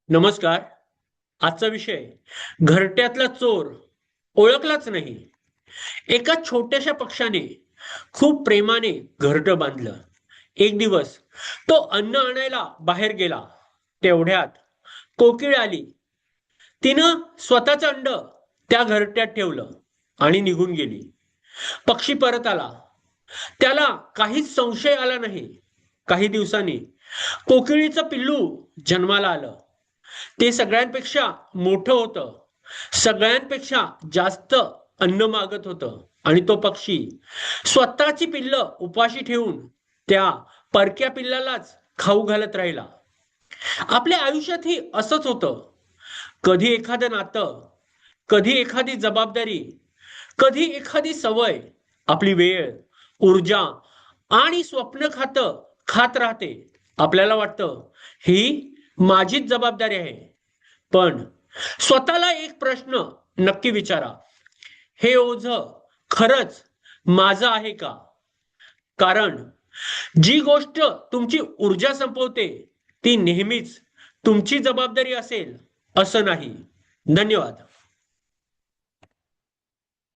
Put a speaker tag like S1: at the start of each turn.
S1: नमस्कार. आजचा विषय घरट्यातला चोर ओळखलाच नाही. एका छोट्याशा पक्षाने खूप प्रेमाने घरटं बांधलं. एक दिवस तो अन्न आणायला बाहेर गेला. तेवढ्यात कोकिळ आली. तिनं स्वतःचं अंड त्या घरट्यात ठेवलं आणि निघून गेली. पक्षी परत आला. त्याला काहीच संशय आला नाही. काही दिवसांनी कोकिळीचं पिल्लू जन्माला आलं. ते सगळ्यांपेक्षा मोठं होतं. सगळ्यांपेक्षा जास्त अन्न मागत होतं आणि तो पक्षी स्वतःची पिल्ल उपाशी ठेवून त्या परक्या पिल्लालाच खाऊ घालत राहिला. आपल्या आयुष्यातही असंच होतं. कधी एखादं नातं, कधी एखादी जबाबदारी, कधी एखादी सवय आपली वेळ, ऊर्जा आणि स्वप्न खात राहते. आपल्याला वाटतं ही माझीच जबाबदारी आहे. पण स्वतःला एक प्रश्न नक्की विचारा, हे ओझ खरंच माझं आहे का? कारण जी गोष्ट तुमची ऊर्जा संपवते ती नेहमीच तुमची जबाबदारी असेल असं नाही. धन्यवाद.